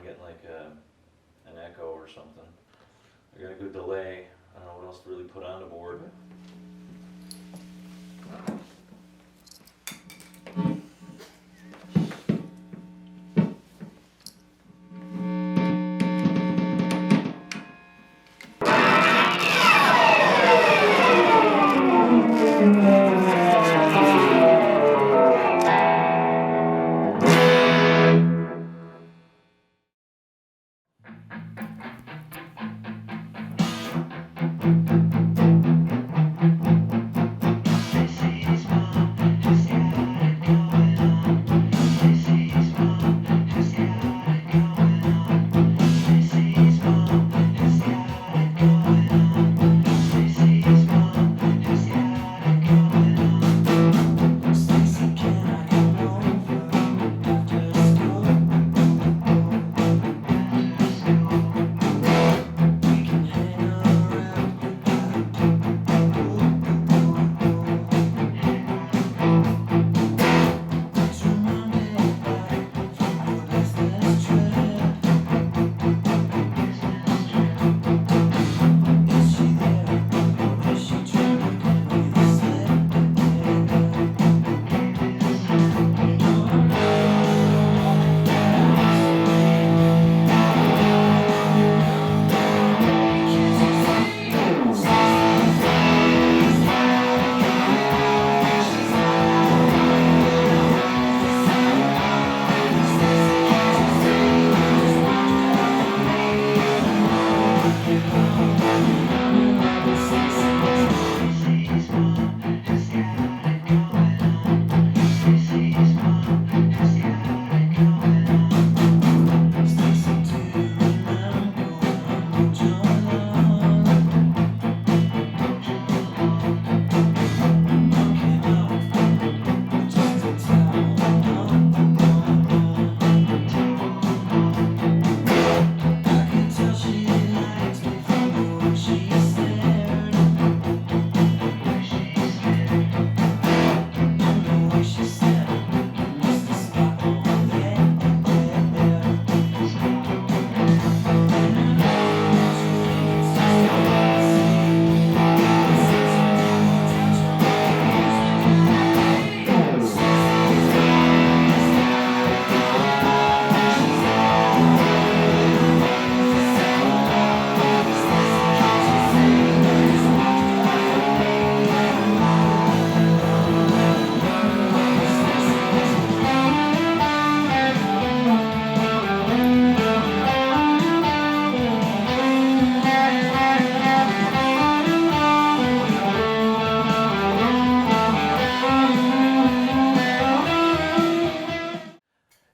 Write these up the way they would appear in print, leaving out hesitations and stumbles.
I'm getting like an echo or something. I got a good delay. I don't know what else to really put on the board.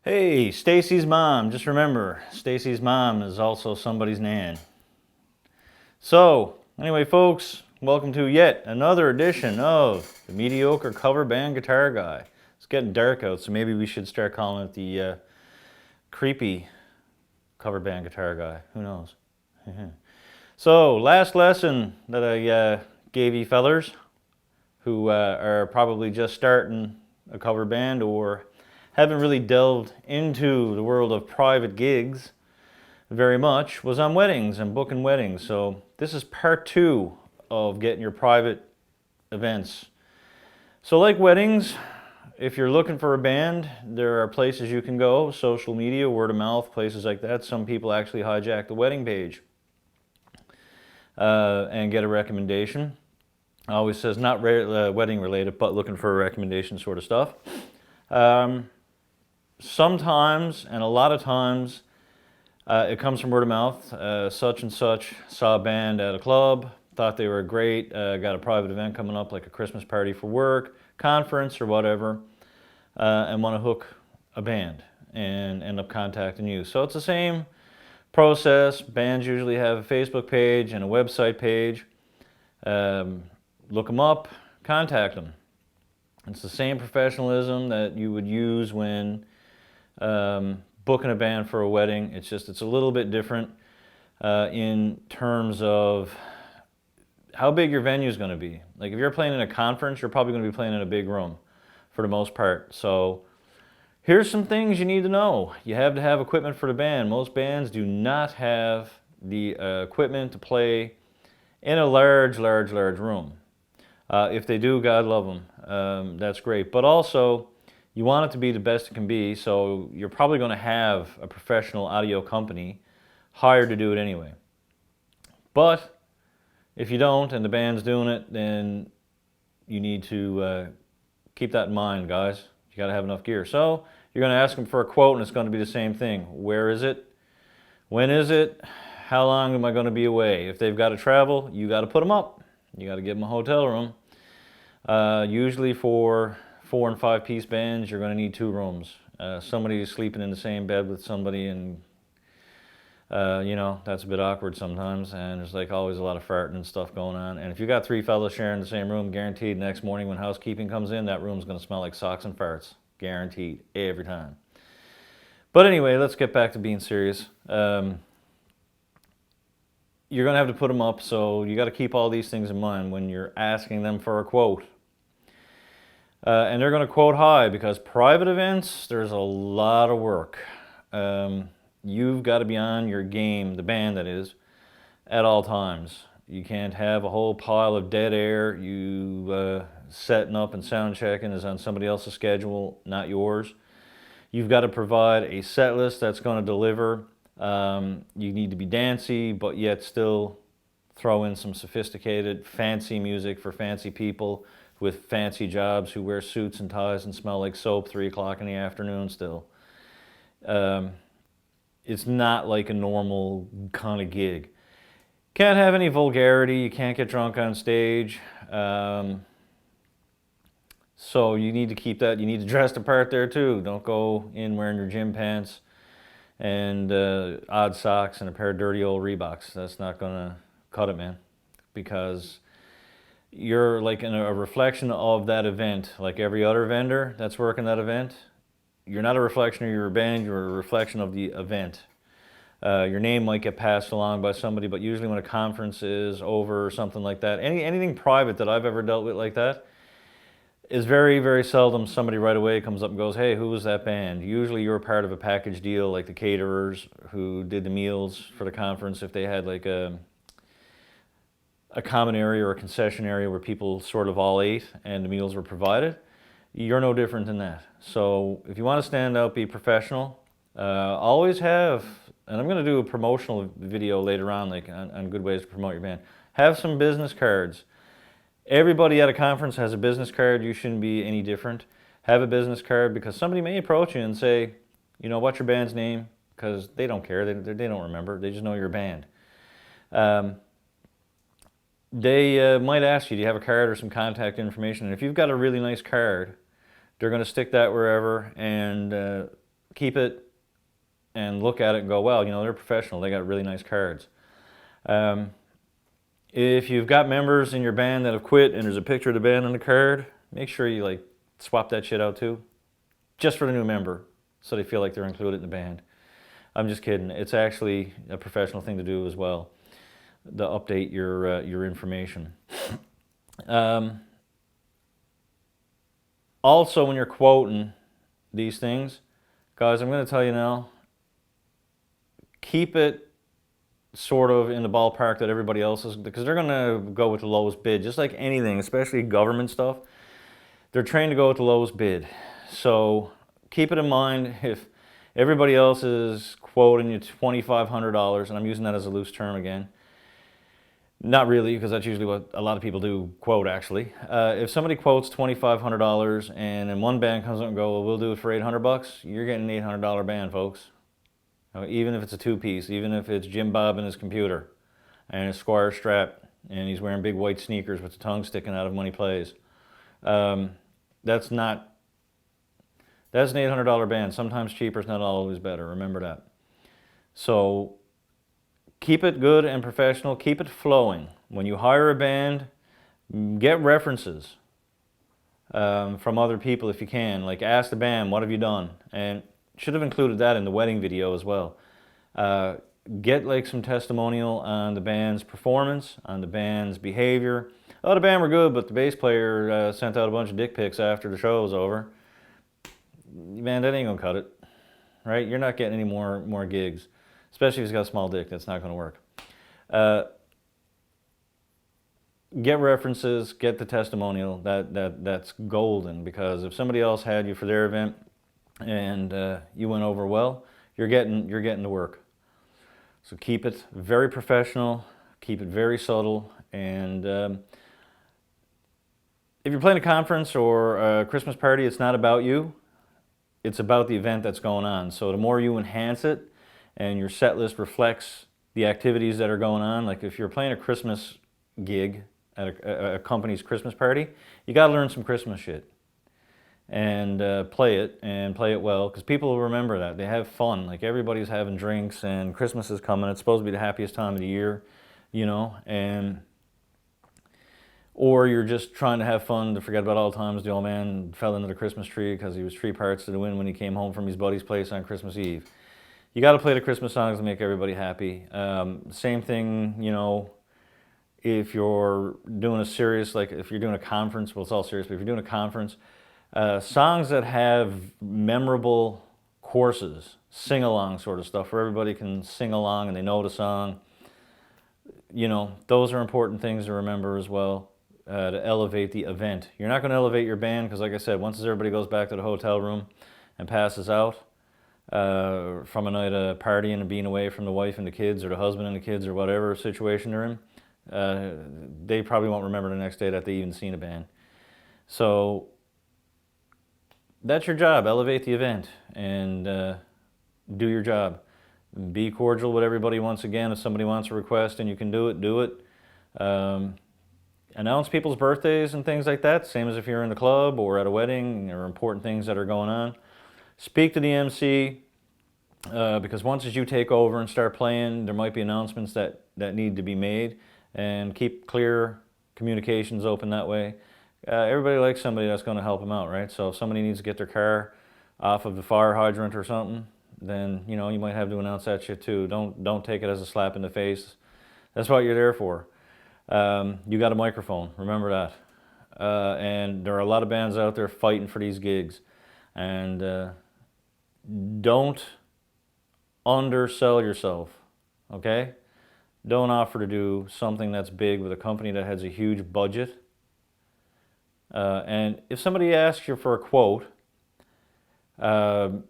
Hey, Stacy's mom. Just remember, Stacy's mom is also somebody's nan. So, anyway, folks, welcome to yet another edition of the Mediocre Cover Band Guitar Guy. It's getting dark out, so maybe we should start calling it the creepy cover band guitar guy. Who knows? So, last lesson that I gave you fellers who are probably just starting a cover band or haven't really delved into the world of private gigs very much was on weddings and booking weddings. So this is part 2 of getting your private events. So like weddings, if you're looking for a band, there are places you can go, social media, word of mouth, places like that. Some people actually hijack the wedding page and get a recommendation. It always says not wedding related, but looking for a recommendation sort of stuff. Sometimes, and a lot of times, it comes from word of mouth. Such and such saw a band at a club, thought they were great, got a private event coming up like a Christmas party for work, conference or whatever, and want to hook a band and end up contacting you. So it's the same process. Bands usually have a Facebook page and a website page. Look them up, contact them. It's the same professionalism that you would use when booking a band for a wedding. It's just, it's a little bit different in terms of how big your venue is going to be. Like if you're playing in a conference, you're probably going to be playing in a big room for the most part. So Here's some things you need to know. You have to have equipment for the band. Most bands do not have the equipment to play in a large room. If they do, God love them. That's great. But also, you want it to be the best it can be, so you're probably going to have a professional audio company hired to do it anyway. But if you don't and the band's doing it, then you need to keep that in mind, guys. You got to have enough gear. So you're going to ask them for a quote, and it's going to be the same thing. Where is it? When is it? How long am I going to be away? If they've got to travel, you got to put them up. You got to give them a hotel room. Usually for 4 and 5 piece bands, you're going to need 2 rooms. Somebody is sleeping in the same bed with somebody, and you know, that's a bit awkward sometimes, and there's like always a lot of farting and stuff going on. And if you got 3 fellas sharing the same room, guaranteed next morning when housekeeping comes in, that room's going to smell like socks and farts. Guaranteed, every time. But anyway, let's get back to being serious. You're going to have to put them up, so you got to keep all these things in mind when you're asking them for a quote. And they're going to quote high, because private events, there's a lot of work. You've got to be on your game, the band that is, at all times. You can't have a whole pile of dead air. You setting up and sound checking is on somebody else's schedule, not yours. You've got to provide a set list that's going to deliver. You need to be dancey, but yet still throw in some sophisticated, fancy music for fancy people with fancy jobs who wear suits and ties and smell like soap 3 o'clock in the afternoon still. It's not like a normal kind of gig. Can't have any vulgarity. You can't get drunk on stage. So you need to keep that. You need to dress the part there too. Don't go in wearing your gym pants and odd socks and a pair of dirty old Reeboks. That's not gonna cut it, man. Because you're like a reflection of that event. Like every other vendor that's working that event, you're not a reflection of your band, you're a reflection of the event. Your name might get passed along by somebody, but usually when a conference is over or something like that, anything private that I've ever dealt with like that, is very, very seldom somebody right away comes up and goes, hey, who was that band? Usually you're part of a package deal, like the caterers who did the meals for the conference. If they had like a common area or a concession area where people sort of all ate and the meals were provided, you're no different than that. So if you want to stand out, be professional. Always have, and I'm going to do a promotional video later on, like on good ways to promote your band. Have some business cards. Everybody at a conference has a business card. You shouldn't be any different. Have a business card, because somebody may approach you and say, you know, what's your band's name? Because they don't care. They don't remember. They just know you're a band. They might ask you, do you have a card or some contact information? And if you've got a really nice card, they're going to stick that wherever and keep it and look at it and go, well, you know, they're professional. They got really nice cards. If you've got members in your band that have quit and there's a picture of the band on the card, make sure you like swap that shit out too, just for the new member, so they feel like they're included in the band. I'm just kidding. It's actually a professional thing to do as well, to update your information. Also, when you're quoting these things, guys, I'm going to tell you now, keep it sort of in the ballpark that everybody else is, because they're going to go with the lowest bid, just like anything, especially government stuff. They're trained to go with the lowest bid. So keep it in mind, if everybody else is quoting you $2,500, and I'm using that as a loose term again, not really, because that's usually what a lot of people do quote, actually. If somebody quotes $2,500 and then one band comes up and goes, well, we'll do it for $800, you're getting an $800 band, folks. Even if it's a 2-piece, even if it's Jim Bob and his computer and his Squire strap and he's wearing big white sneakers with the tongue sticking out of him when he plays. That's an $800 band. Sometimes cheaper is not always better. Remember that. So keep it good and professional. Keep it flowing. When you hire a band, get references from other people if you can. Like ask the band, what have you done? And should have included that in the wedding video as well. Get like some testimonial on the band's performance, on the band's behavior. Oh, the band were good, but the bass player sent out a bunch of dick pics after the show was over. man, that ain't gonna cut it, right? You're not getting any more gigs, especially if he's got a small dick. That's not gonna work. Get references, get the testimonial. That's golden, because if somebody else had you for their event and you went over well, you're getting to work. So keep it very professional, keep it very subtle, and if you're playing a conference or a Christmas party, it's not about you. It's about the event that's going on. So the more you enhance it and your set list reflects the activities that are going on, like if you're playing a Christmas gig at a company's Christmas party, you got to learn some Christmas shit and play it well, because people will remember that. They have fun. Like, everybody's having drinks and Christmas is coming. It's supposed to be the happiest time of the year, you know, and or you're just trying to have fun to forget about all the times the old man fell into the Christmas tree because he was 3 parts to the wind when he came home from his buddy's place on Christmas Eve. You got to play the Christmas songs to make everybody happy. Same thing, you know, if you're doing a serious, like if you're doing a conference, well, it's all serious, but if you're doing a conference, songs that have memorable courses, sing-along sort of stuff, where everybody can sing along and they know the song, you know, those are important things to remember as well, to elevate the event. You're not going to elevate your band because, like I said, once everybody goes back to the hotel room and passes out from a night of partying and being away from the wife and the kids, or the husband and the kids, or whatever situation they're in, they probably won't remember the next day that they even seen a band. So that's your job. Elevate the event and do your job. Be cordial with everybody. Once again, if somebody wants a request and you can do it, do it. Announce people's birthdays and things like that, same as if you're in the club or at a wedding or important things that are going on. Speak to the MC, because once as you take over and start playing, there might be announcements that need to be made, and keep clear communications open that way. Everybody likes somebody that's going to help them out, right? So if somebody needs to get their car off of the fire hydrant or something, then, you know, you might have to announce that shit too. Don't take it as a slap in the face. That's what you're there for. You got a microphone, remember that. And there are a lot of bands out there fighting for these gigs. And don't undersell yourself, okay? Don't offer to do something that's big with a company that has a huge budget. And if somebody asks you for a quote, there's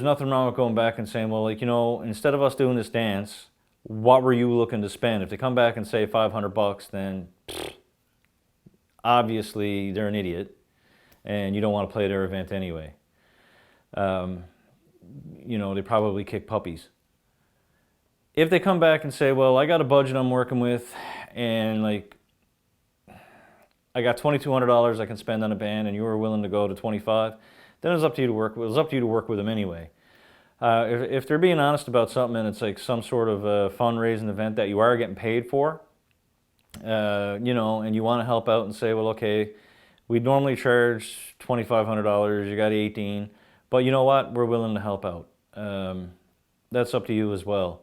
nothing wrong with going back and saying, well, like, you know, instead of us doing this dance, what were you looking to spend? If they come back and say $500, then obviously they're an idiot and you don't want to play their event anyway. You know, they probably kick puppies. If they come back and say, well, I got a budget I'm working with, and like, I got $2,200 I can spend on a band, and you were willing to go to 25, then it's up to you to work. It's up to you to work with them anyway. If they're being honest about something and it's like some sort of a fundraising event that you are getting paid for, you know, and you want to help out and say, well, okay, we normally charge $2,500, you got 18, but you know what, we're willing to help out. That's up to you as well.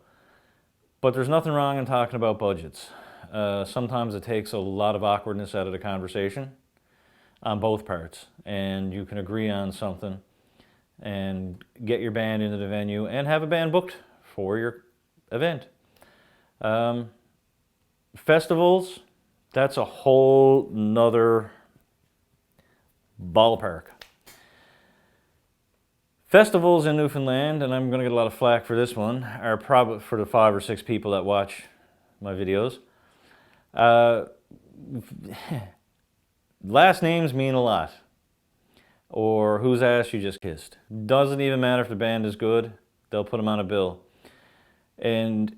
But there's nothing wrong in talking about budgets. Sometimes it takes a lot of awkwardness out of the conversation on both parts, and you can agree on something and get your band into the venue and have a band booked for your event. Festivals, that's a whole nother ballpark. Festivals in Newfoundland, and I'm going to get a lot of flack for this one, are probably for the 5 or 6 people that watch my videos. Last names mean a lot. Or whose ass you just kissed. Doesn't even matter if the band is good, they'll put them on a bill. And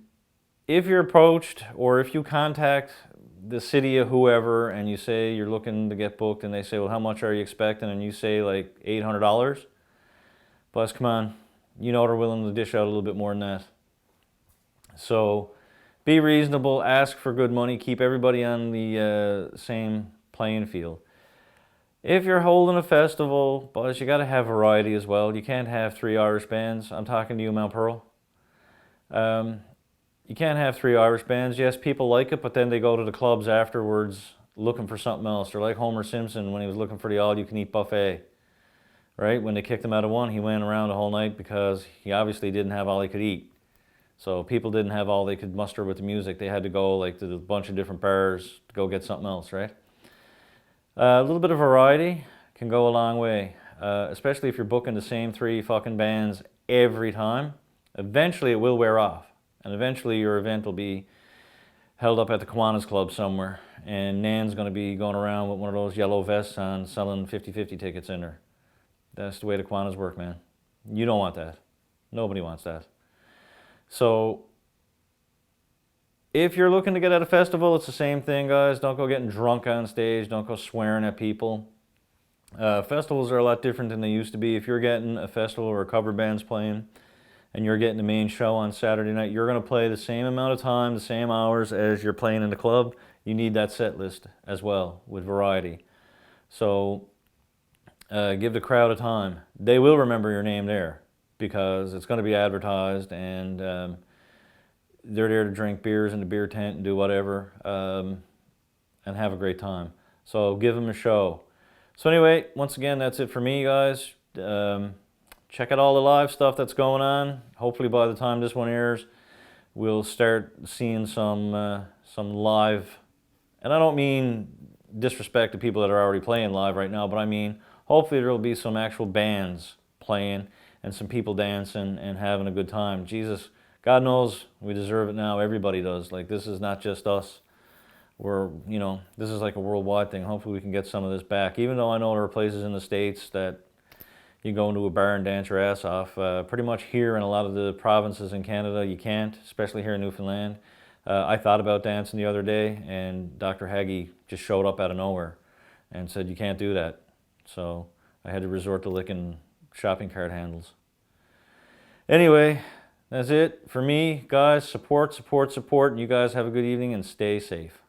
if you're approached, or if you contact the city of whoever and you say you're looking to get booked, and they say, well, how much are you expecting? And you say like $800. Plus, come on, you know they're willing to dish out a little bit more than that. So be reasonable, ask for good money, keep everybody on the same playing field. If you're holding a festival, boys, you got to have variety as well. You can't have 3 Irish bands. I'm talking to you, Mount Pearl. You can't have 3 Irish bands. Yes, people like it, but then they go to the clubs afterwards looking for something else. They're like Homer Simpson when he was looking for the all-you-can-eat buffet. right? When they kicked him out of one, he went around the whole night because he obviously didn't have all he could eat. So people didn't have all they could muster with the music. They had to go like to a bunch of different bars to go get something else, right? A little bit of variety can go a long way, especially if you're booking the same 3 fucking bands every time. Eventually it will wear off, and eventually your event will be held up at the Kiwanis Club somewhere, and Nan's going to be going around with one of those yellow vests on selling 50-50 tickets in there. That's the way the Kiwanis work, man. You don't want that. Nobody wants that. So if you're looking to get at a festival, it's the same thing, guys. Don't go getting drunk on stage. Don't go swearing at people. Festivals are a lot different than they used to be. If you're getting a festival where a cover band's playing and you're getting the main show on Saturday night, you're going to play the same amount of time, the same hours as you're playing in the club. You need that set list as well with variety. So give the crowd a time. They will remember your name there because it's going to be advertised, and they're there to drink beers in the beer tent and do whatever and have a great time. So give them a show. So anyway, once again, that's it for me, guys. Check out all the live stuff that's going on. Hopefully by the time this one airs, we'll start seeing some live, and I don't mean disrespect to people that are already playing live right now, but I mean hopefully there will be some actual bands playing and some people dancing and having a good time. Jesus, God knows we deserve it now. Everybody does. Like, this is not just us. This is like a worldwide thing. Hopefully we can get some of this back. Even though I know there are places in the States that you go into a bar and dance your ass off. Pretty much here in a lot of the provinces in Canada, you can't, especially here in Newfoundland. I thought about dancing the other day, and Dr. Haggy just showed up out of nowhere and said, you can't do that. So I had to resort to licking shopping cart handles. Anyway, that's it for me, guys. Support, support, support. You guys have a good evening and stay safe.